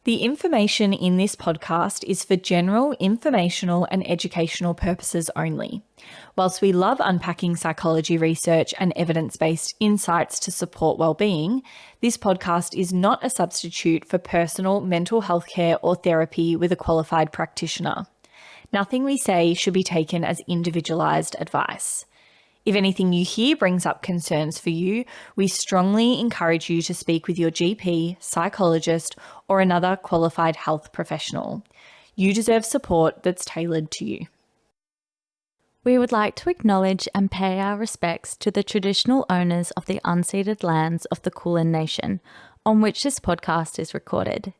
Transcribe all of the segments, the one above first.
The information in this podcast is for general informational and educational purposes only. Whilst we love unpacking psychology research and evidence-based insights to support well-being, this podcast is not a substitute for personal mental health care or therapy with a qualified practitioner. Nothing we say should be taken as individualised advice. If anything you hear brings up concerns for you, we strongly encourage you to speak with your GP, psychologist, or another qualified health professional. You deserve support that's tailored to you. We would like to acknowledge and pay our respects to the traditional owners of the unceded lands of the Kulin Nation, on which this podcast is recorded.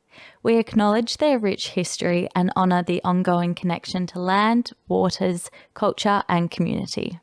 We acknowledge their rich history and honour the ongoing connection to land, waters, culture, and community.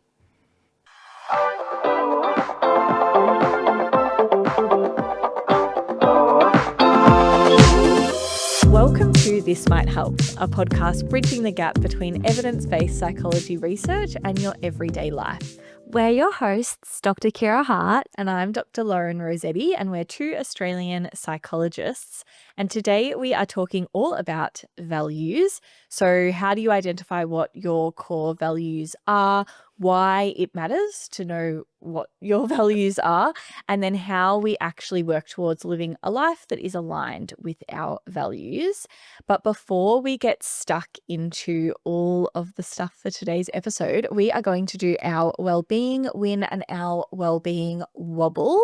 Welcome to This Might Help, a podcast bridging the gap between evidence-based psychology research and your everyday life. We're your hosts, Dr. Kira Hart. And I'm Dr. Lauren Rossetti, and we're two Australian psychologists. And today we are talking all about values. So how do you identify what your core values are, why it matters to know what your values are, and then how we actually work towards living a life that is aligned with our values. But before we get stuck into all of the stuff for today's episode, we are going to do our well-being win and our well-being wobble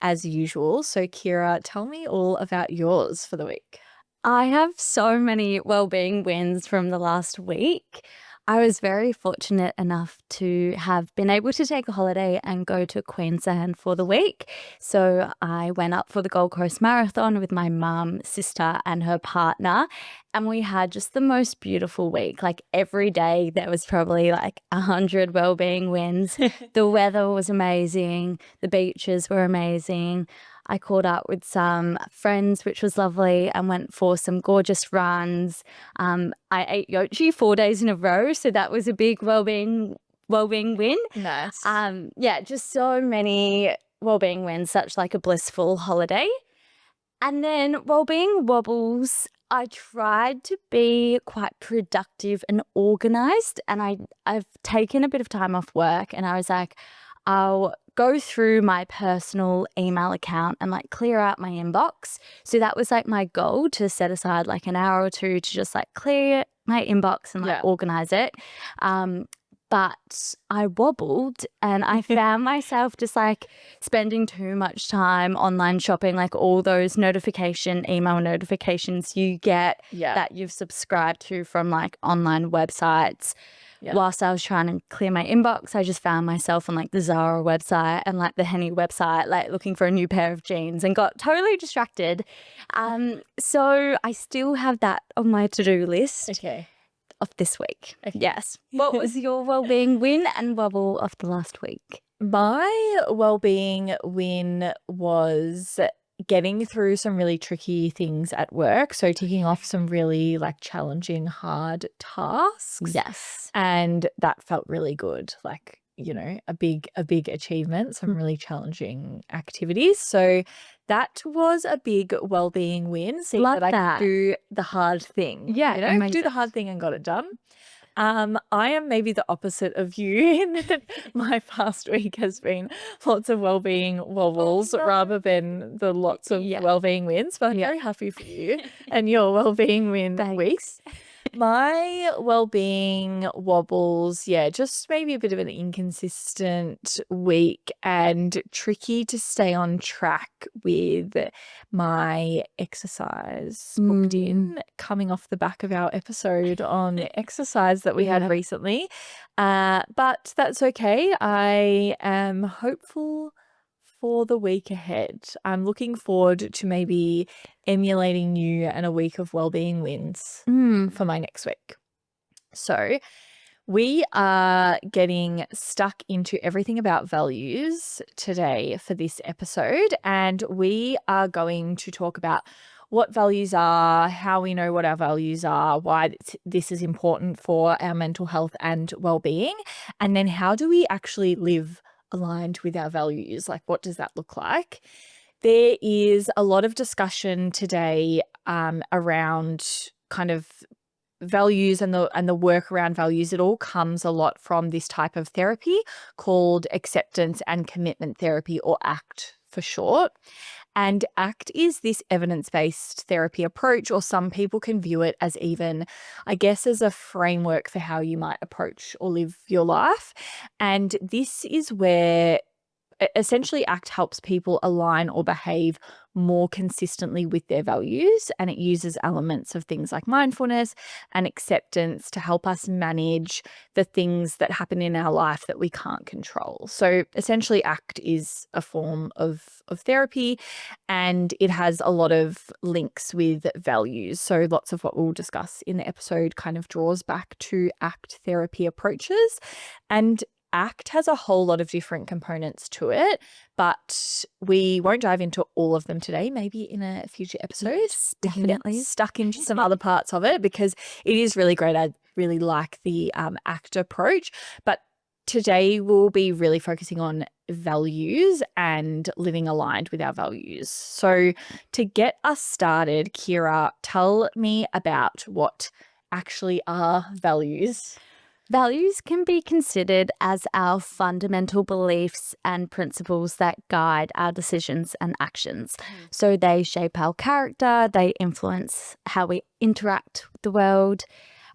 as usual. So Kira, tell me all about yours for the week. I have so many well-being wins from the last week. I was very fortunate enough to have been able to take a holiday and go to Queensland for the week. So I went up for the Gold Coast Marathon with my mum, sister, and her partner. And we had just the most beautiful week. Like every day there was probably like 100 well-being wins. The weather was amazing. The beaches were amazing. I caught up with some friends, which was lovely, and went for some gorgeous runs. I ate yochi 4 days in a row, so that was a big well-being win. Nice. Just so many well-being wins, such like a blissful holiday. And then well-being wobbles, I tried to be quite productive and organised, and I've taken a bit of time off work, and I was like, I'll go through my personal email account and like clear out my inbox. So that was like my goal, to set aside like an hour or two to just like clear my inbox and like organize it. But I wobbled and I found myself just like spending too much time online shopping, like all those email notifications you get that you've subscribed to from like online websites. Whilst I was trying to clear my inbox, I just found myself on like the Zara website and like the Henny website, like looking for a new pair of jeans, and got totally distracted. So I still have that on my to-do list of this week. Yes. What was your well-being win and wobble of the last week? My well-being win was getting through some really tricky things at work. So ticking off some really like challenging, hard tasks. Yes. And that felt really good. Like, you know, a big achievement, some really challenging activities. So that was a big well-being win. Seeing that I could do the hard thing. Yeah. You know, do the hard thing and got it done. I am maybe the opposite of you in that my past week has been lots of well-being wobbles rather than the lots of well-being wins, but I'm very happy for you and your well-being win weeks. My well-being wobbles, just maybe a bit of an inconsistent week and tricky to stay on track with my exercise booked in, coming off the back of our episode on exercise that we had recently. But that's okay. I am hopeful for the week ahead. I'm looking forward to maybe emulating you and a week of well-being wins for my next week. So we are getting stuck into everything about values today for this episode, and we are going to talk about what values are, how we know what our values are, why this is important for our mental health and well-being, and then how do we actually live aligned with our values? Like, what does that look like? There is a lot of discussion today around kind of values and the work around values. It all comes a lot from this type of therapy called acceptance and commitment therapy, or ACT for short. And ACT is this evidence-based therapy approach, or some people can view it as even, I guess, as a framework for how you might approach or live your life. And this is where essentially ACT helps people align or behave more consistently with their values, and it uses elements of things like mindfulness and acceptance to help us manage the things that happen in our life that we can't control. So essentially ACT is a form of therapy, and it has a lot of links with values. So lots of what we'll discuss in the episode kind of draws back to ACT therapy approaches. And ACT has a whole lot of different components to it, but we won't dive into all of them today. Maybe in a future episode, Yes, we can definitely. get stuck into some other parts of it, because it is really great. I really like the ACT approach, but today we'll be really focusing on values and living aligned with our values. So to get us started, Kira, tell me about what actually are values. Values can be considered as our fundamental beliefs and principles that guide our decisions and actions. So they shape our character, they influence how we interact with the world,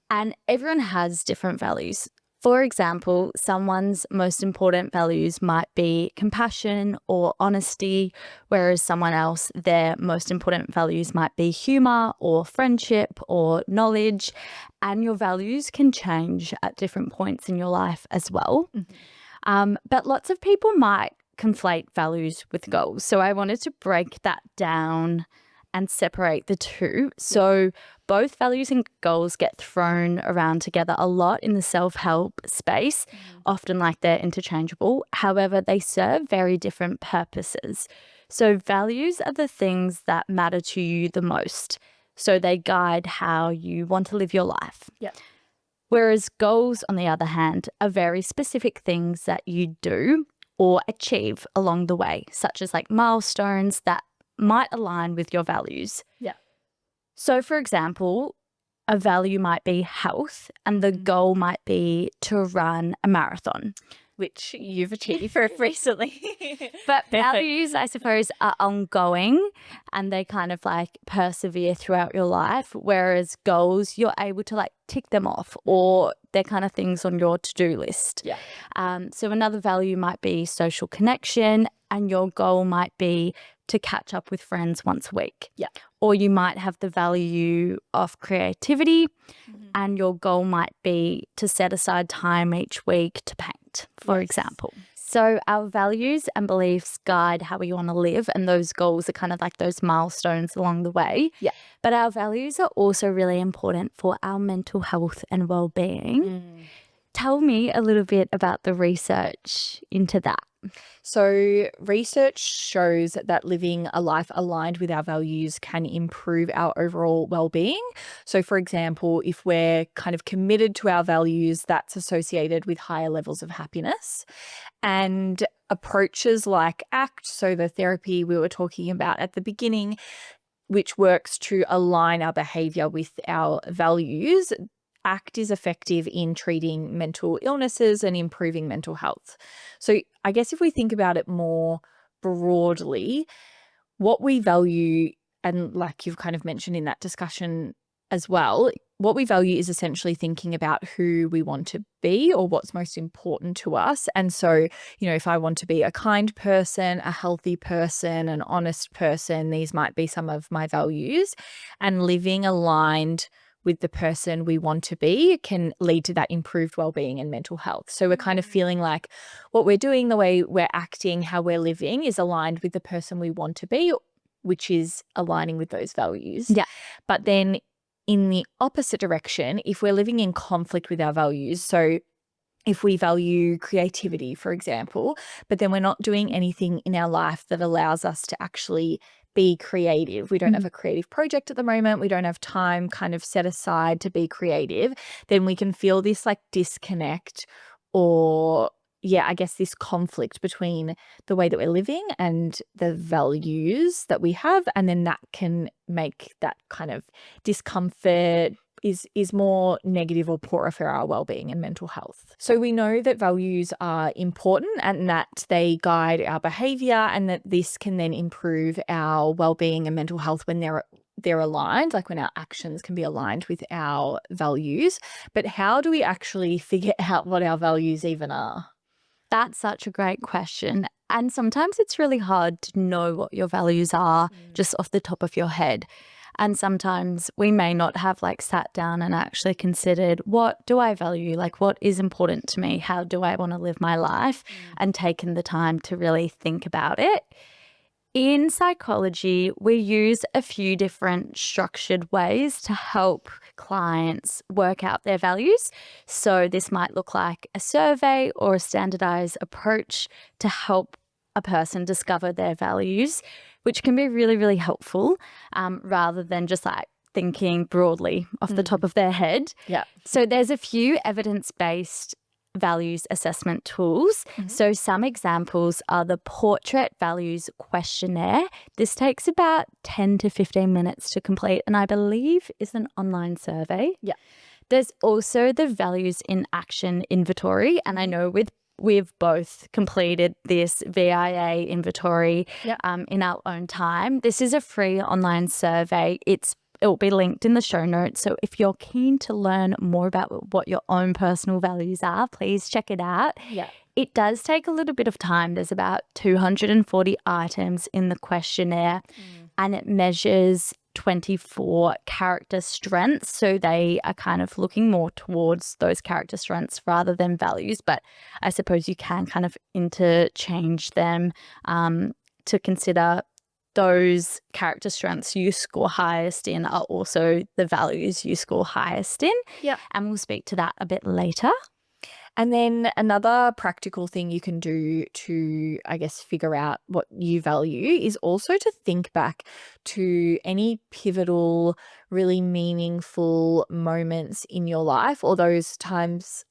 and everyone has different values. For example, someone's most important values might be compassion or honesty, whereas someone else, their most important values might be humor or friendship or knowledge. And your values can change at different points in your life as well. But lots of people might conflate values with goals. So I wanted to break that down and separate the two. So both values and goals get thrown around together a lot in the self-help space, often like they're interchangeable. However, they serve very different purposes. So values are the things that matter to you the most. So they guide how you want to live your life. Yep. Whereas goals, on the other hand, are very specific things that you do or achieve along the way, such as like milestones that might align with your values. Yeah. So, for example, a value might be health, and the goal might be to run a marathon, which you've achieved recently. But values, I suppose, are ongoing and they kind of like persevere throughout your life, whereas goals, you're able to like tick them off, or they're kind of things on your to-do list. Yeah. So another value might be social connection, and your goal might be to catch up with friends once a week. Yeah. Or you might have the value of creativity, and your goal might be to set aside time each week to paint, for example. So our values and beliefs guide how we want to live, and those goals are kind of like those milestones along the way. Yeah. But our values are also really important for our mental health and well-being. Tell me a little bit about the research into that. So research shows that living a life aligned with our values can improve our overall well-being. So for example, if we're kind of committed to our values, that's associated with higher levels of happiness. And approaches like ACT, so the therapy we were talking about at the beginning, which works to align our behavior with our values, ACT is effective in treating mental illnesses and improving mental health. So I guess if we think about it more broadly, what we value, and like you've kind of mentioned in that discussion as well, what we value is essentially thinking about who we want to be or what's most important to us. And so, if I want to be a kind person, a healthy person, an honest person, these might be some of my values. And living aligned with the person we want to be can lead to that improved well-being and mental health. So we're kind of feeling like what we're doing, the way we're acting, how we're living is aligned with the person we want to be, which is aligning with those values. Yeah. But then in the opposite direction, if we're living in conflict with our values, so if we value creativity, for example, but then we're not doing anything in our life that allows us to actually be creative. We don't have a creative project at the moment. We don't have time kind of set aside to be creative. Then we can feel this like disconnect or I guess this conflict between the way that we're living and the values that we have, and then that can make that kind of discomfort is more negative or poorer for our well-being and mental health. So we know that values are important and that they guide our behavior, and that this can then improve our well-being and mental health when they're aligned, like when our actions can be aligned with our values. But how do we actually figure out what our values even are? That's such a great question. And sometimes it's really hard to know what your values are just off the top of your head. And sometimes we may not have like sat down and actually considered, what do I value? Like, what is important to me? How do I want to live my life? And taken the time to really think about it. In psychology, we use a few different structured ways to help clients work out their values. So this might look like a survey or a standardized approach to help a person discover their values, which can be really, really helpful, rather than just like thinking broadly off the top of their head. Yeah. So there's a few evidence-based values assessment tools. So some examples are the Portrait Values Questionnaire. This takes about 10 to 15 minutes to complete, and I believe is an online survey. Yeah. There's also the Values in Action Inventory, and I know we've both completed this VIA inventory in our own time. This is a free online survey. It will be linked in the show notes. So if you're keen to learn more about what your own personal values are, please check it out. Yeah. It does take a little bit of time. There's about 240 items in the questionnaire, and it measures 24 character strengths. So they are kind of looking more towards those character strengths rather than values. But I suppose you can kind of interchange them to consider those character strengths you score highest in are also the values you score highest in. Yeah. And we'll speak to that a bit later. And then another practical thing you can do to, I guess, figure out what you value is also to think back to any pivotal, really meaningful moments in your life, or those times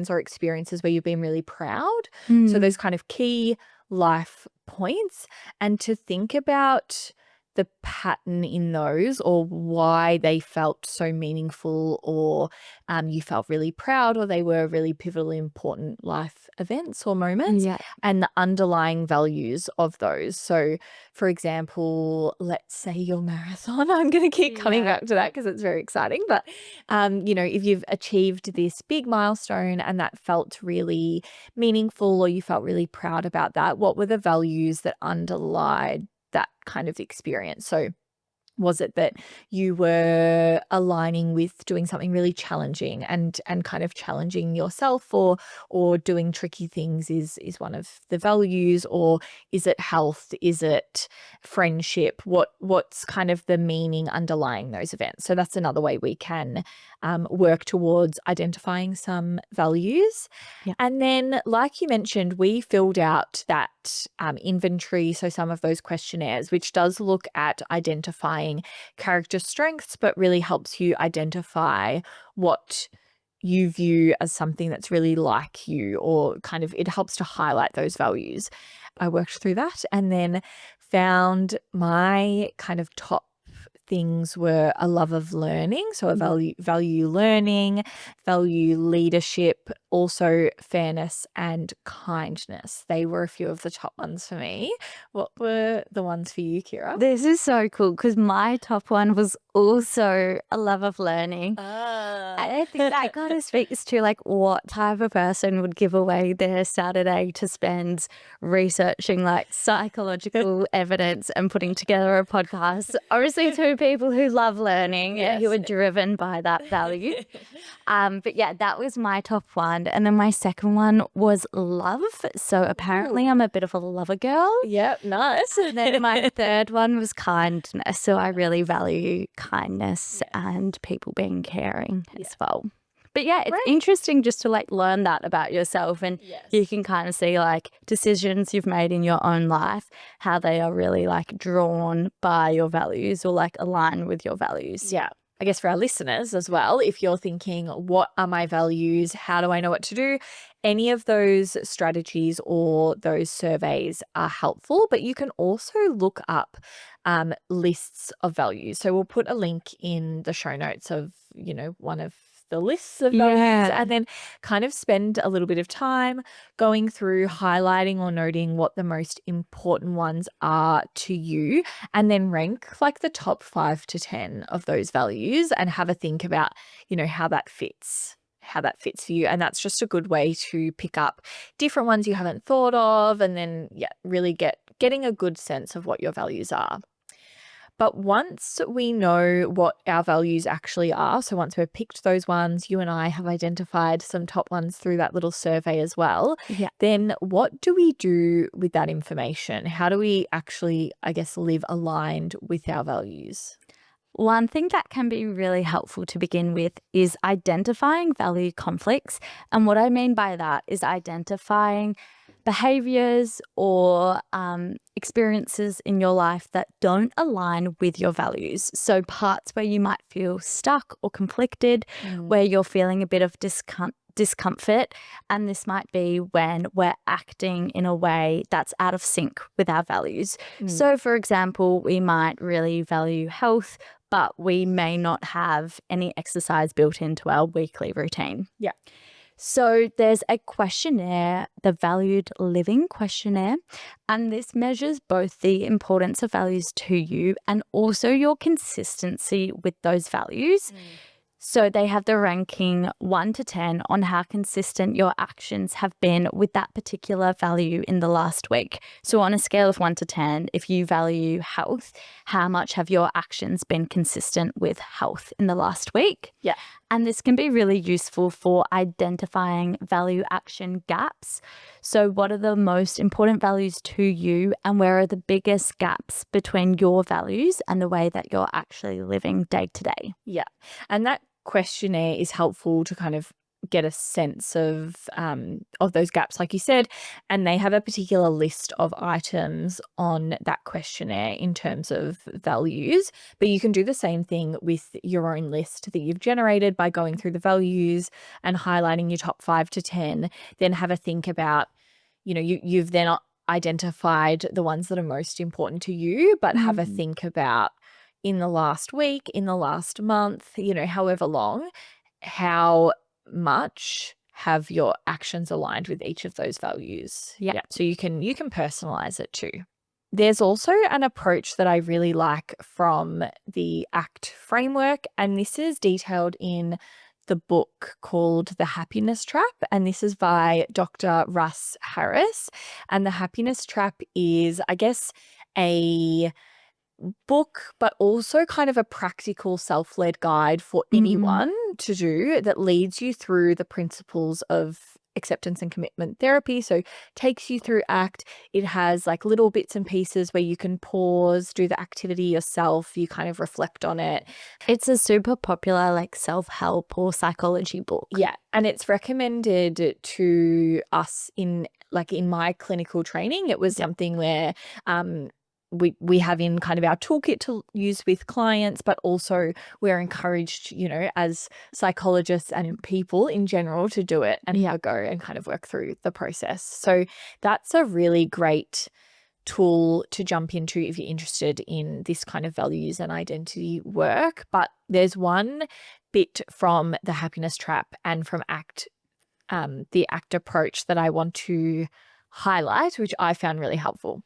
or experiences where you've been really proud. So those kind of key life points, and to think about the pattern in those, or why they felt so meaningful, or you felt really proud, or they were really pivotal, important life events or moments, and the underlying values of those. So, for example, let's say your marathon. I'm going to keep coming back to that because it's very exciting. But, if you've achieved this big milestone and that felt really meaningful, or you felt really proud about that, what were the values that underlied that kind of experience? So was it that you were aligning with doing something really challenging and kind of challenging yourself, or doing tricky things is one of the values? Or is it health? Is it friendship? What's kind of the meaning underlying those events? So that's another way we can work towards identifying some values. And then, like you mentioned, we filled out that inventory, so some of those questionnaires, which does look at identifying character strengths, but really helps you identify what you view as something that's really like you, or kind of it helps to highlight those values. I worked through that and then found my kind of top things were a love of learning, so a value learning, value leadership, also fairness and kindness. They were a few of the top ones for me. What were the ones for you, Kira? This is so cool because my top one was also a love of learning. I think that kind of speaks to like what type of person would give away their Saturday to spend researching like psychological evidence and putting together a podcast. Obviously, two people who love learning, who are driven by that value. But yeah, that was my top one. And then my second one was love. So apparently I'm a bit of a lover girl. Yep, nice. And then my third one was kindness. So I really value kindness and people being caring as well. But yeah, it's interesting just to like learn that about yourself, and you can kind of see like decisions you've made in your own life, how they are really like drawn by your values or like align with your values. Yeah. I guess for our listeners as well, if you're thinking, what are my values? How do I know what to do? Any of those strategies or those surveys are helpful, but you can also look up lists of values. So we'll put a link in the show notes of, one of the lists of values, and then kind of spend a little bit of time going through, highlighting or noting what the most important ones are to you, and then rank like the top 5 to 10 of those values and have a think about, how that fits for you. And that's just a good way to pick up different ones you haven't thought of, and then really getting a good sense of what your values are. But once we know what our values actually are, so once we've picked those ones, you and I have identified some top ones through that little survey as well, then what do we do with that information? How do we actually, I guess, live aligned with our values? One thing that can be really helpful to begin with is identifying value conflicts. And what I mean by that is identifying behaviors or experiences in your life that don't align with your values. So parts where you might feel stuck or conflicted, where you're feeling a bit of discomfort. And this might be when we're acting in a way that's out of sync with our values. So for example, we might really value health, but we may not have any exercise built into our weekly routine. So there's a questionnaire, the Valued Living Questionnaire, and this measures both the importance of values to you and also your consistency with those values. So they have the ranking 1 to 10 on how consistent your actions have been with that particular value in the last week. So on a scale of 1 to 10, if you value health, how much have your actions been consistent with health in the last week? And this can be really useful for identifying value action gaps. So what are the most important values to you, and where are the biggest gaps between your values and the way that you're actually living day to day? And that questionnaire is helpful to kind of get a sense of those gaps, like you said, and they have a particular list of items on that questionnaire in terms of values. But you can do the same thing with your own list that you've generated by going through the values and highlighting your top 5 to 10. Then have a think about, you've then identified the ones that are most important to you, but have a think about, in the last week, in the last month, however long, how much have your actions aligned with each of those values? So you can personalize it too. There's also an approach that I really like from the ACT framework, and this is detailed in the book called The Happiness Trap, and this is by Dr. Russ Harris. And The Happiness Trap is, I guess, a book, but also kind of a practical self-led guide for anyone to do, that leads you through the principles of acceptance and commitment therapy. So takes you through ACT. It has like little bits and pieces where you can pause, do the activity yourself, you kind of reflect on it. It's a super popular like self-help or psychology book. And it's recommended to us in my clinical training. It was something where we have in kind of our toolkit to use with clients, but also we're encouraged, as psychologists and people in general, to do it and have a go and kind of work through the process. So that's a really great tool to jump into if you're interested in this kind of values and identity work. But there's one bit from the Happiness Trap and from ACT, the ACT approach, that I want to highlight, which I found really helpful.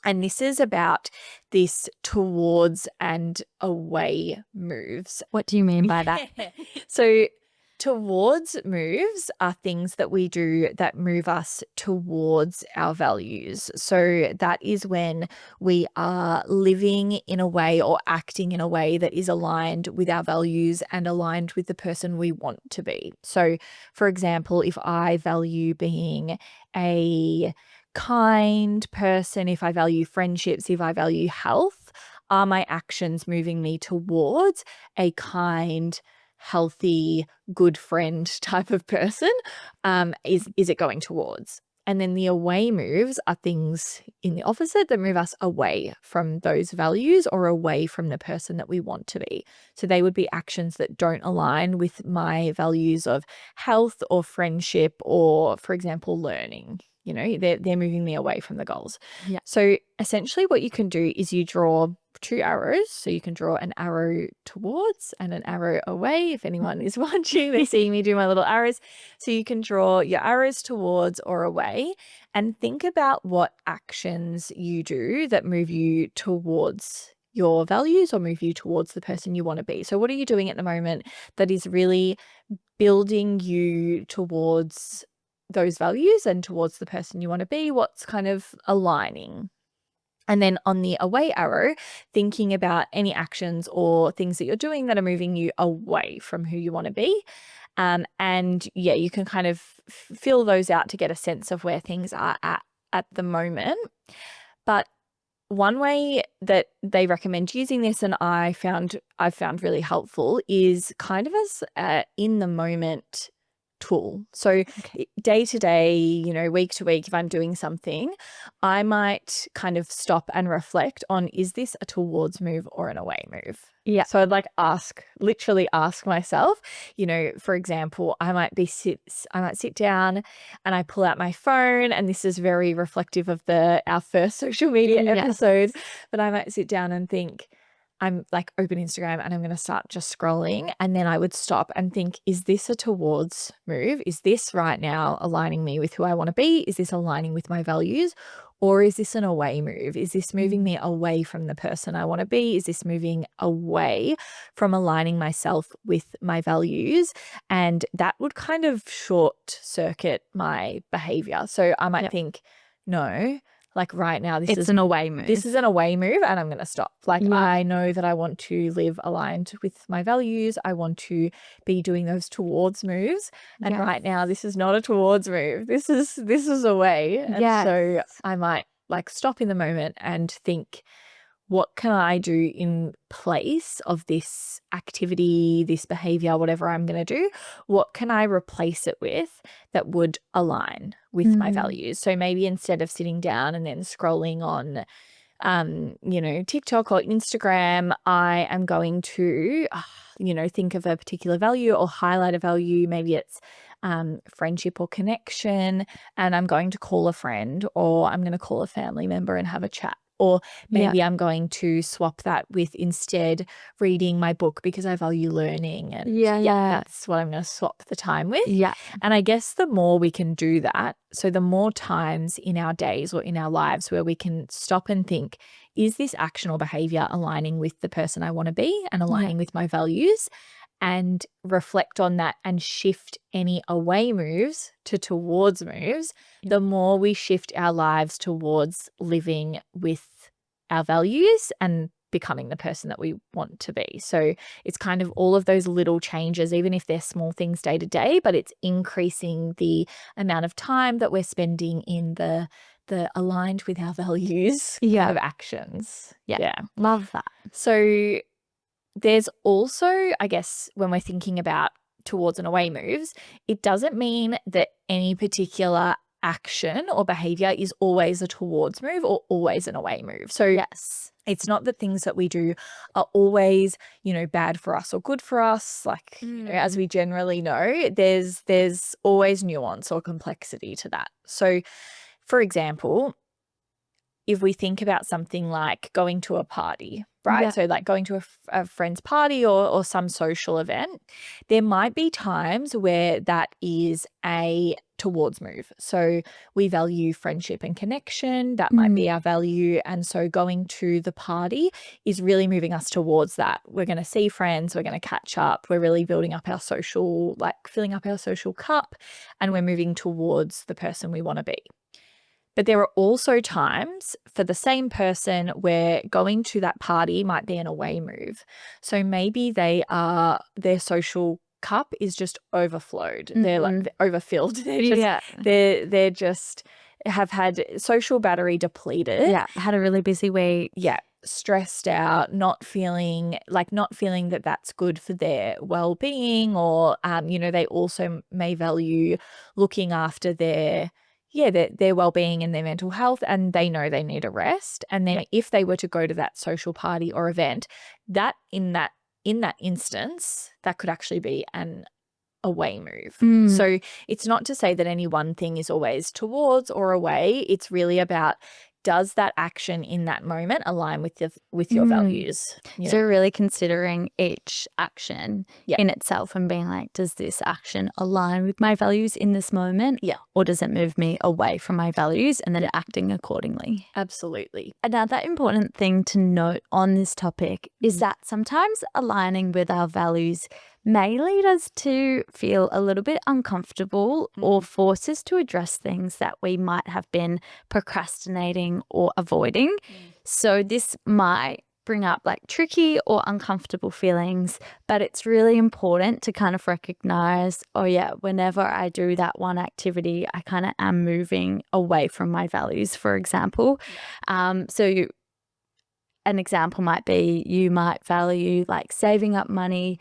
And this is about this towards and away moves. What do you mean by that? So towards moves are things that we do that move us towards our values. So that is when we are living in a way or acting in a way that is aligned with our values and aligned with the person we want to be. So for example, if I value being a kind person, if I value friendships, if I value health, are my actions moving me towards a kind, healthy, good friend type of person? Is it going towards? And then the away moves are things in the opposite that move us away from those values or away from the person that we want to be. So they would be actions that don't align with my values of health or friendship or, for example, learning. You know, they're moving me away from the goals. Yeah. So essentially what you can do is you draw 2 arrows. So you can draw an arrow towards and an arrow away. If anyone is watching, they see me do my little arrows. So you can draw your arrows towards or away and think about what actions you do that move you towards your values or move you towards the person you want to be. So what are you doing at the moment that is really building you towards those values and towards the person you want to be? What's kind of aligning? And then on the away arrow, thinking about any actions or things that you're doing that are moving you away from who you want to be. And yeah, you can kind of fill those out to get a sense of where things are at the moment. But one way that they recommend using this, and I've found really helpful, is kind of as in the moment tool. So day to day, you know, week to week, if I'm doing something, I might kind of stop and reflect on, is this a towards move or an away move? Yeah. So I'd like literally ask myself, you know, for example, I might sit down and I pull out my phone, and this is very reflective of our first social media episode, but I might sit down and think, I'm like open Instagram and I'm going to start just scrolling. And then I would stop and think, is this a towards move? Is this right now aligning me with who I want to be? Is this aligning with my values? Or is this an away move? Is this moving me away from the person I want to be? Is this moving away from aligning myself with my values? And that would kind of short circuit my behavior. So I might think, no, like right now, this is an away move. This is an away move and I'm going to stop. Like I know that I want to live aligned with my values. I want to be doing those towards moves. And right now, this is not a towards move. This is away. And so I might like stop in the moment and think, what can I do in place of this activity, this behavior, whatever I'm going to do? What can I replace it with that would align with my values? So maybe instead of sitting down and then scrolling on, you know, TikTok or Instagram, I am going to, you know, think of a particular value or highlight a value. Maybe it's friendship or connection, and I'm going to call a friend or I'm going to call a family member and have a chat. Or maybe I'm going to swap that with instead reading my book because I value learning. And that's what I'm going to swap the time with. Yeah. And I guess the more we can do that, so the more times in our days or in our lives where we can stop and think, is this action or behavior aligning with the person I want to be and aligning with my values? And reflect on that and shift any away moves to towards moves, the more we shift our lives towards living with our values and becoming the person that we want to be. So it's kind of all of those little changes, even if they're small things day to day, but it's increasing the amount of time that we're spending in the aligned with our values kind of actions. Yeah. Love that. So there's also, I guess, when we're thinking about towards and away moves, it doesn't mean that any particular action or behavior is always a towards move or always an away move. So it's not that things that we do are always, you know, bad for us or good for us. Like, you know, as we generally know, there's always nuance or complexity to that. So, for example, if we think about something like going to a party, right? So like going to a friend's party or some social event, there might be times where that is a towards move. So we value friendship and connection. That might be our value. And so going to the party is really moving us towards that. We're going to see friends. We're going to catch up. We're really building up our social, like filling up our social cup, and we're moving towards the person we want to be. But there are also times for the same person where going to that party might be an away move. So maybe their social cup is just overflowed. They're like overfilled. They're just have had social battery depleted. Yeah, had a really busy week. Yeah, stressed out, not feeling that that's good for their well-being, or you know, they also may value looking after their their well-being and their mental health, and they know they need a rest. And then if they were to go to that social party or event, that in that instance, that could actually be an away move. So it's not to say that any one thing is always towards or away. It's really about, does that action in that moment align with your values? So really considering each action in itself and being like, does this action align with my values in this moment? Or does it move me away from my values, and then acting accordingly? Absolutely. Another important thing to note on this topic is that sometimes aligning with our values may lead us to feel a little bit uncomfortable or force us to address things that we might have been procrastinating or avoiding. So this might bring up like tricky or uncomfortable feelings, but it's really important to kind of recognize, oh yeah, whenever I do that one activity, I kind of am moving away from my values, for example. So an example might be, you might value like saving up money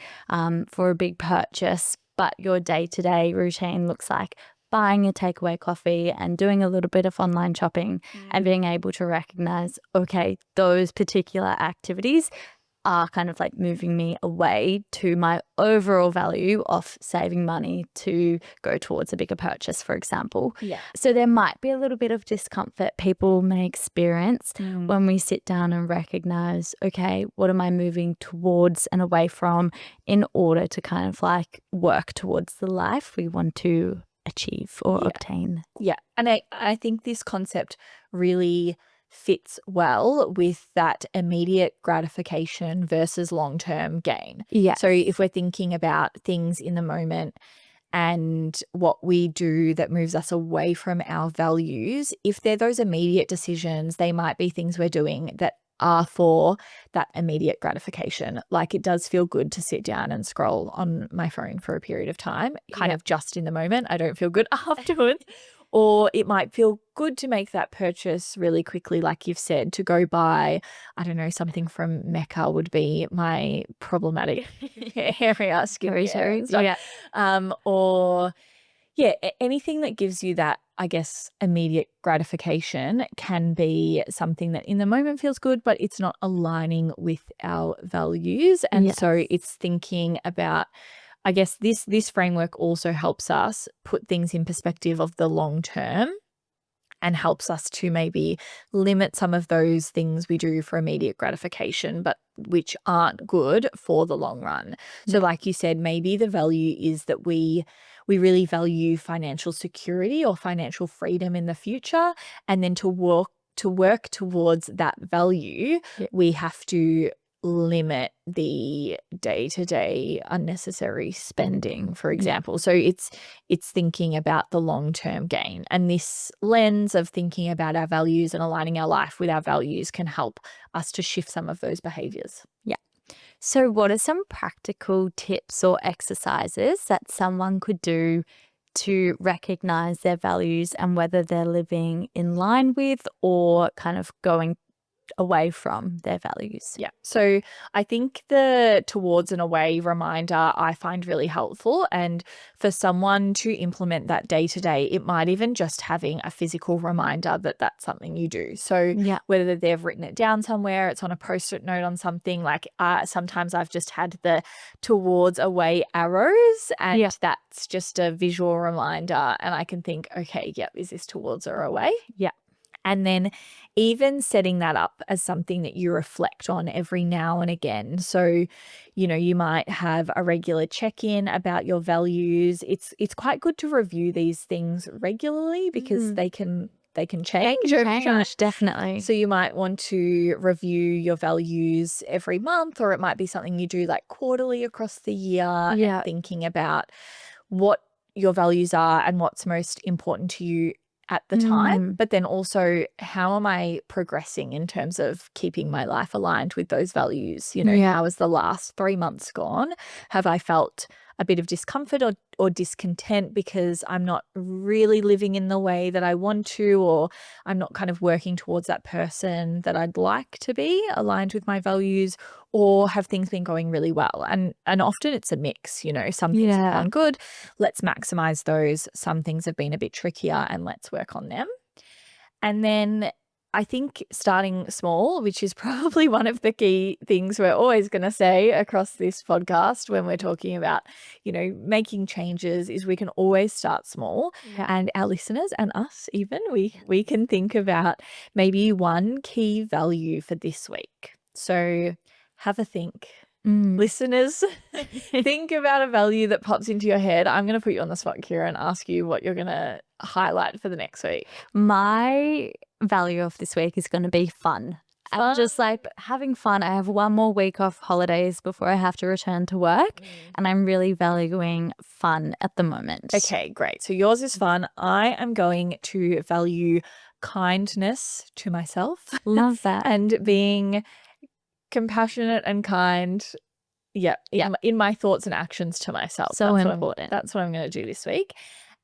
for a big purchase, but your day-to-day routine looks like buying a takeaway coffee and doing a little bit of online shopping, and being able to recognize, okay, those particular activities are kind of like moving me away to my overall value of saving money to go towards a bigger purchase, for example. So there might be a little bit of discomfort people may experience when we sit down and recognize, okay, what am I moving towards and away from in order to kind of like work towards the life we want to achieve or obtain. And I think this concept really fits well with that immediate gratification versus long-term gain. So if we're thinking about things in the moment and what we do that moves us away from our values, if they're those immediate decisions, they might be things we're doing that are for that immediate gratification. Like, it does feel good to sit down and scroll on my phone for a period of time, kind of just in the moment. I don't feel good afterwards. Or it might feel good to make that purchase really quickly, like you've said, to go buy, I don't know, something from Mecca would be my problematic area, skincare and stuff. Or anything that gives you that, I guess, immediate gratification can be something that in the moment feels good, but it's not aligning with our values. And so it's thinking about, I guess this framework also helps us put things in perspective of the long term, and helps us to maybe limit some of those things we do for immediate gratification, but which aren't good for the long run. So like you said, maybe the value is that we really value financial security or financial freedom in the future, and then to work towards that value, we have to limit the day-to-day unnecessary spending, for example. So it's thinking about the long-term gain, and this lens of thinking about our values and aligning our life with our values can help us to shift some of those behaviors. So what are some practical tips or exercises that someone could do to recognize their values and whether they're living in line with or kind of going away from their values? So I think the towards and away reminder I find really helpful, and for someone to implement that day to day, it might even just having a physical reminder that that's something you do. So whether they've written it down somewhere, it's on a post-it note on something, like sometimes I've just had the towards away arrows, and that's just a visual reminder, and I can think, okay, is this towards or away? And then even setting that up as something that you reflect on every now and again. So, you might have a regular check-in about your values. It's quite good to review these things regularly, because they can change over time. Definitely. So you might want to review your values every month, or it might be something you do like quarterly across the year, and thinking about what your values are and what's most important to you at the time, but then also, how am I progressing in terms of keeping my life aligned with those values? How has the last 3 months gone? Have I felt a bit of discomfort or discontent because I'm not really living in the way that I want to, or I'm not kind of working towards that person that I'd like to be aligned with my values, or have things been going really well? And often it's a mix, some things have gone good. Let's maximize those. Some things have been a bit trickier and let's work on them. And then I think starting small, which is probably one of the key things we're always going to say across this podcast when we're talking about, making changes, is we can always start small. And our listeners and us even, we can think about maybe one key value for this week. So have a think. Listeners, think about a value that pops into your head. I'm going to put you on the spot, Kira, and ask you what you're going to highlight for the next week. My value of this week is going to be fun. I'm just like having fun. I have one more week off holidays before I have to return to work, and I'm really valuing fun at the moment. Okay, great. So yours is fun. I am going to value kindness to myself. Love that. And being compassionate and kind, in my thoughts and actions to myself. So important. That's what I'm going to do this week.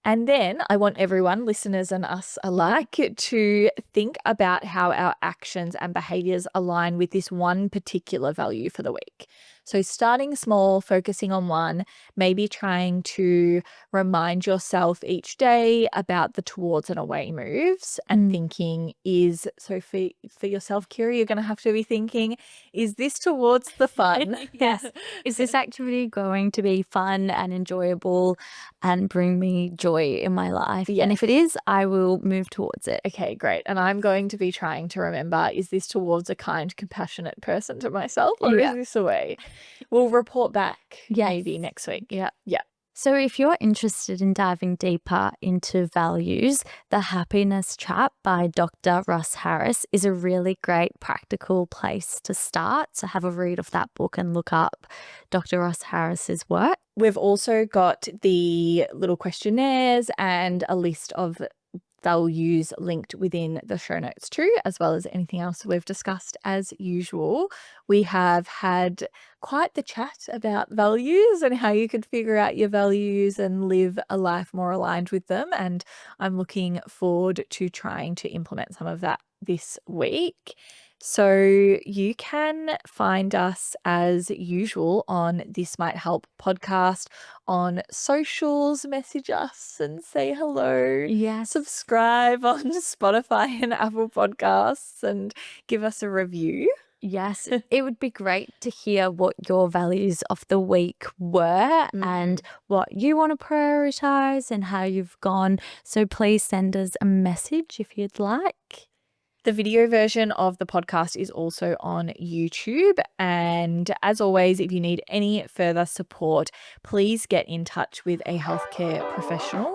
And then I want everyone, listeners and us alike, to think about how our actions and behaviors align with this one particular value for the week. So starting small, focusing on one, maybe trying to remind yourself each day about the towards and away moves, and thinking for yourself, Kira, you're going to have to be thinking, is this towards the fun? Yes. Is this activity going to be fun and enjoyable and bring me joy in my life? Yes. And if it is, I will move towards it. Okay, great. And I'm going to be trying to remember, is this towards a kind, compassionate person to myself, or is this away? We'll report back maybe next week. Yeah. So if you're interested in diving deeper into values, The Happiness Trap by Dr. Russ Harris is a really great practical place to start. So have a read of that book and look up Dr. Russ Harris's work. We've also got the little questionnaires and a list of values linked within the show notes too, as well as anything else we've discussed as usual. We have had quite the chat about values and how you could figure out your values and live a life more aligned with them. And I'm looking forward to trying to implement some of that this week. So you can find us as usual on This Might Help podcast on socials, message us and say hello. Yes. Subscribe on Spotify and Apple Podcasts and give us a review. Yes, it would be great to hear what your values of the week were and what you want to prioritize and how you've gone. So please send us a message if you'd like. The video version of the podcast is also on YouTube. And as always, if you need any further support, please get in touch with a healthcare professional.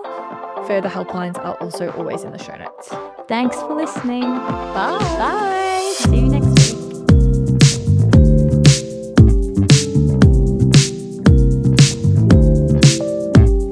Further helplines are also always in the show notes. Thanks for listening. Bye. Bye. See you next week.